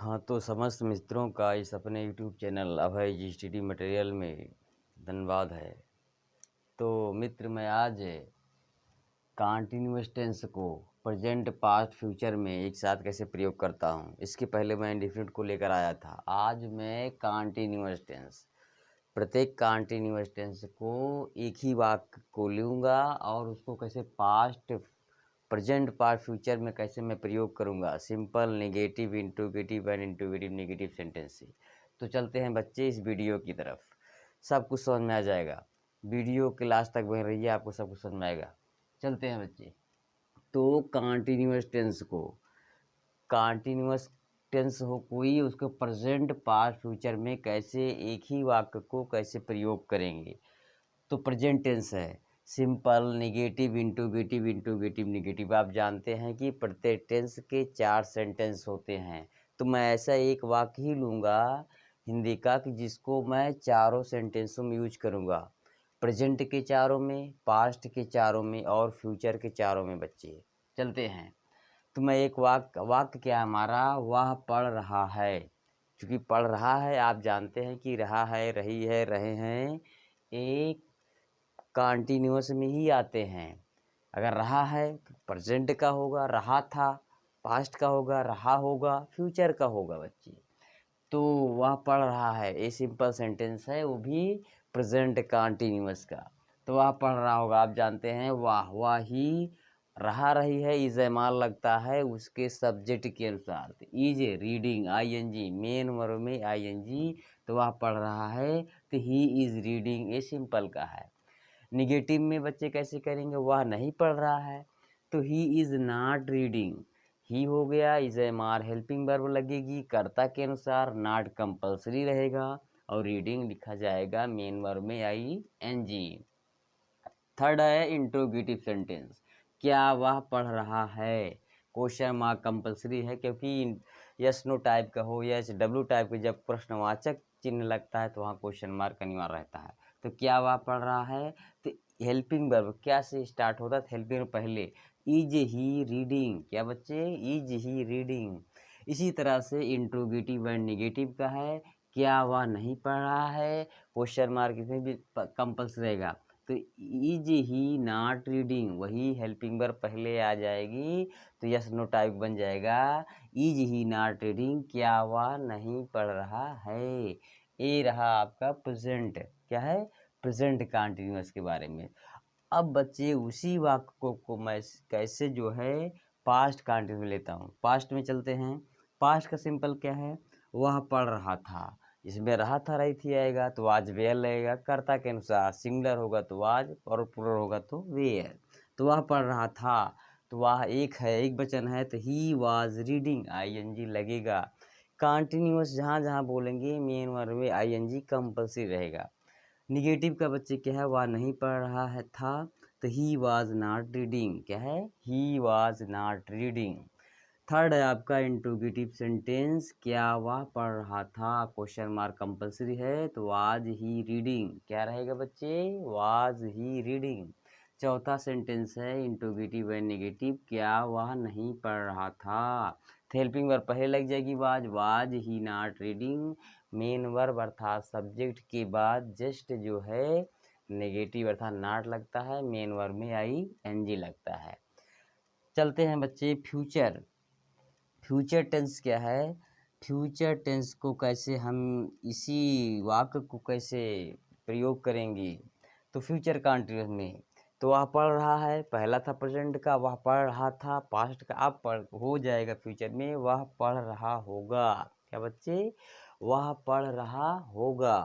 हाँ, तो समस्त मित्रों का इस अपने यूट्यूब चैनल अभय जी स्टडी मटेरियल में धन्यवाद है। तो मित्र, मैं आज कंटीन्यूअस टेंस को प्रेजेंट, पास्ट, फ्यूचर में एक साथ कैसे प्रयोग करता हूँ, इसके पहले मैं इंडेफिनिट को लेकर आया था। आज मैं कंटीन्यूअस टेंस, प्रत्येक कंटीन्यूअस टेंस को एक ही वाक्य को लूँगा और उसको कैसे पास्ट, प्रेजेंट, पास्ट, फ्यूचर में कैसे मैं प्रयोग करूंगा, simple, negative, interrogative and interrogative negative sentence से। तो चलते हैं बच्चे इस वीडियो की तरफ। सब कुछ समझ में आ जाएगा, वीडियो के लास्ट तक बने रहिए, आपको सब कुछ समझ में आएगा। चलते हैं बच्चे। तो कंटीन्यूअस टेंस को, कंटीन्यूअस टेंस हो कोई, उसको प्रेजेंट, पास्ट, फ्यूचर में कैसे एक ही वाक्य को कैसे प्रयोग करेंगे। तो प्रेजेंट टेंस है simple, negative, interrogative, interrogative negative. आप जानते हैं कि प्रत्येक टेंस के 4 सेंटेंस होते हैं। तो मैं ऐसा एक वाक्य ही लूँगा हिंदी का कि जिसको मैं चारों सेंटेंसों में यूज करूँगा, प्रेजेंट के चारों में, पास्ट के चारों में और फ्यूचर के चारों में। बच्चे चलते हैं। तो मैं एक वाक्य क्या है हमारा, वह पढ़ रहा है। क्योंकि पढ़ रहा है, आप जानते हैं कि रहा है, रही है, रहे हैं, एक कंटीन्यूअस में ही आते हैं। अगर रहा है तो प्रेजेंट का होगा, रहा था पास्ट का होगा, रहा होगा फ्यूचर का होगा बच्चे। तो वह पढ़ रहा है, ये सिंपल सेंटेंस है, वो भी प्रेजेंट कंटीन्यूअस का। तो वह पढ़ रहा होगा, आप जानते हैं वाह, वह ही, रहा, रही है इस्तेमाल लगता है उसके सब्जेक्ट के अनुसार। तो is reading, I N G, main verb में आईएनजी। तो वह पढ़ रहा है, तो ही इज रीडिंग, ये सिंपल का है। निगेटिव में बच्चे कैसे करेंगे, वह नहीं पढ़ रहा है, तो he is not reading. He हो गया, is am are helping verb लगेगी कर्ता के अनुसार, नॉट कंपल्सरी रहेगा और रीडिंग लिखा जाएगा मेन वर्ब में आई एन जी। थर्ड है इंट्रोगेटिव सेंटेंस, क्या वह पढ़ रहा है। क्वेश्चन मार्क कंपल्सरी है, क्योंकि यस नो टाइप का हो या डब्ल्यू टाइप का जब प्रश्नवाचक चिन्ह लगता है तो वहाँ क्वेश्चन मार्क अनिवार्य रहता है। तो क्या वह पढ़ रहा है, तो हेल्पिंग वर्ब क्या से स्टार्ट होता है, हेल्पिंग वर्ब पहले, इज ही रीडिंग। क्या बच्चे, इज ही रीडिंग। इसी तरह से इंट्रोगेटिव एंड नेगेटिव का है, क्या वह नहीं पढ़ रहा है, क्वेश्चन मार्क इसमें भी कंपल्सरी रहेगा। तो इज ही नॉट रीडिंग, वही हेल्पिंग वर्ब पहले आ जाएगी, तो यस नो टाइप बन जाएगा, इज ही नॉट रीडिंग, क्या वह नहीं पढ़ रहा है। ये रहा आपका प्रेजेंट, क्या है, प्रेजेंट कंटीन्यूअस के बारे में। अब बच्चे उसी वाक्य को मैं कैसे जो है पास्ट कंटीन्यूअस में लेता हूँ। पास्ट में चलते हैं। पास्ट का सिंपल क्या है, वह पढ़ रहा था, इसमें रहा था रही थी आएगा तो आज वेयर लगेगा कर्ता के अनुसार, सिंगुलर होगा तो आज और प्लूरल होगा तो वेयर। तो वह पढ़ रहा था, तो वह एक है, एक वचन है, तो ही वाज रीडिंग, आईएनजी लगेगा। कंटीन्यूअस जहाँ जहाँ बोलेंगे मेन वर्ब में आईएनजी कंपल्सरी रहेगा। निगेटिव का बच्चे क्या है, वह नहीं पढ़ रहा है था, तो ही वाज नॉट रीडिंग, क्या है, he was not reading. Third है आपका इंट्रोगेटिव सेंटेंस, क्या वह पढ़ रहा था, क्वेश्चन मार्क कंपल्सरी है, तो वाज ही रीडिंग, क्या रहेगा बच्चे, वाज ही रीडिंग। चौथा सेंटेंस है इंट्रोगेटिव एंड नेगेटिव, क्या वह नहीं पढ़ रहा था, तो हेल्पिंग वर्ब पहले लग जाएगी was he not reading, main verb अर्थात सब्जेक्ट के बाद जस्ट जो है नेगेटिव अर्थात नॉट लगता है, मेन वर्ब में आई एनजी लगता है। चलते हैं बच्चे फ्यूचर। फ्यूचर टेंस क्या है, फ्यूचर टेंस को कैसे हम इसी वाक्य को कैसे प्रयोग करेंगे। तो फ्यूचर कंटीन्यूअस में, तो वह पढ़ रहा है, पहला था प्रेजेंट का, वह पढ़ रहा था, पास्ट का अब पढ़ हो जाएगा फ्यूचर में, वह पढ़ रहा होगा। क्या बच्चे, वह पढ़ रहा होगा।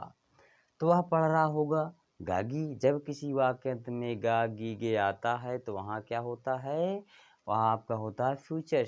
तो वह पढ़ रहा होगा। गागी, जब किसी वाक्य अंत में गा गी गे आता है तो वहाँ क्या होता है, वहाँ आपका होता है फ्यूचर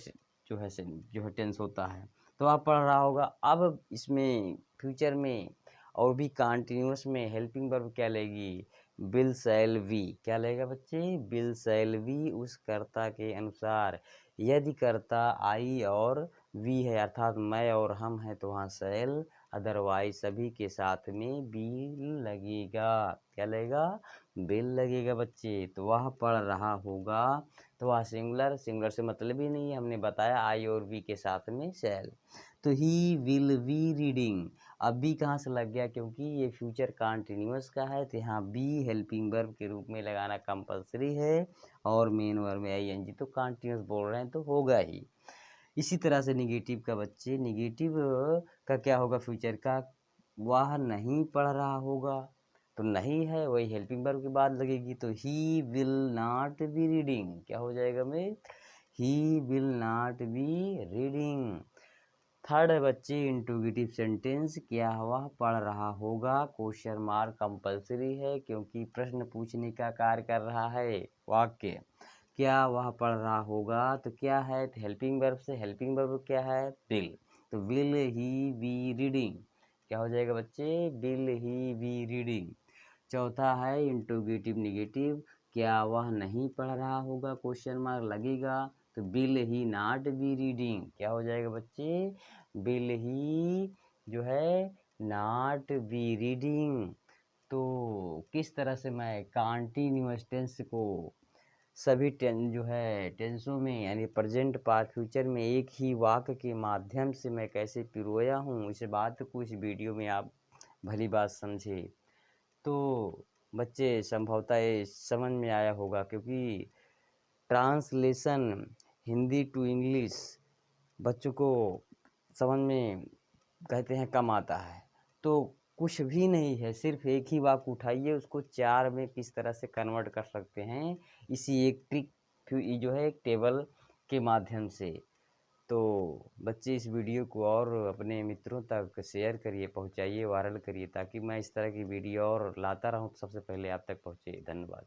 जो है टेंस होता है। तो वह पढ़ रहा होगा। अब इसमें फ्यूचर में और भी कंटिन्यूअस में हेल्पिंग वर्ब क्या लेगी, विल शैल वी, क्या लेगा बच्चे, विल शैल वी, उस कर्ता के अनुसार। यदि कर्ता आई और वी है अर्थात मैं और हम हैं तो वहाँ शैल, अदरवाइज सभी के साथ में बिल लगेगा। क्या लगेगा, बिल लगेगा बच्चे। तो वह पढ़ रहा होगा, तो वह सिंगुलर, सिंगुलर से मतलब ही नहीं है, हमने बताया आई और वी के साथ में शैल। तो ही विल बी रीडिंग। अब बी कहाँ से लग गया, क्योंकि ये फ्यूचर कॉन्टिन्यूअस का है तो यहाँ बी हेल्पिंग वर्ब के रूप में लगाना कंपलसरी है, और मेन वर्ब में आईएनजी, तो कॉन्टिन्यूअस बोल रहे हैं तो होगा ही। इसी तरह से निगेटिव का बच्चे, निगेटिव का क्या होगा फ्यूचर का, वह नहीं पढ़ रहा होगा, तो नहीं है वही हेल्पिंग वर्ब के बाद लगेगी, तो he will not be reading, क्या हो जाएगा में, he will not be reading. Third है बच्चे इंट्रोगेटिव सेंटेंस, क्या वह पढ़ रहा होगा, क्वेश्चन मार्क कंपलसरी है क्योंकि प्रश्न पूछने का कार्य कर रहा है वाक्य। क्या वह पढ़ रहा होगा तो क्या है, तो हेल्पिंग वर्ब से, हेल्पिंग वर्ब क्या है, विल, तो विल ही बी रीडिंग, क्या हो जाएगा बच्चे, विल ही बी रीडिंग। चौथा है इंट्रोगेटिव निगेटिव, क्या वह नहीं पढ़ रहा होगा, क्वेश्चन मार्क लगेगा, तो will he not be reading, क्या हो जाएगा बच्चे, विल ही जो है नॉट बी रीडिंग। तो किस तरह से मैं कॉन्टिन्यूअस टेंस को सभी जो है टेंसों में, यानी प्रेजेंट पार्ट फ्यूचर में एक ही वाक्य के माध्यम से मैं कैसे पिरोया हूँ, इस बात को इस वीडियो में आप भली बात समझे। तो बच्चे संभवतः ये समझ में आया होगा, क्योंकि ट्रांसलेशन हिंदी टू इंग्लिश बच्चों को समझ में कहते हैं कम आता है, तो कुछ भी नहीं है, सिर्फ एक ही वाक्य उठाइए, उसको 4 में किस तरह से कन्वर्ट कर सकते हैं, इसी एक ट्रिक जो है एक टेबल के माध्यम से। तो बच्चे इस वीडियो को और अपने मित्रों तक शेयर करिए, पहुंचाइए, वायरल करिए, ताकि मैं इस तरह की वीडियो और लाता रहूं तो सबसे पहले आप तक पहुंचे। धन्यवाद।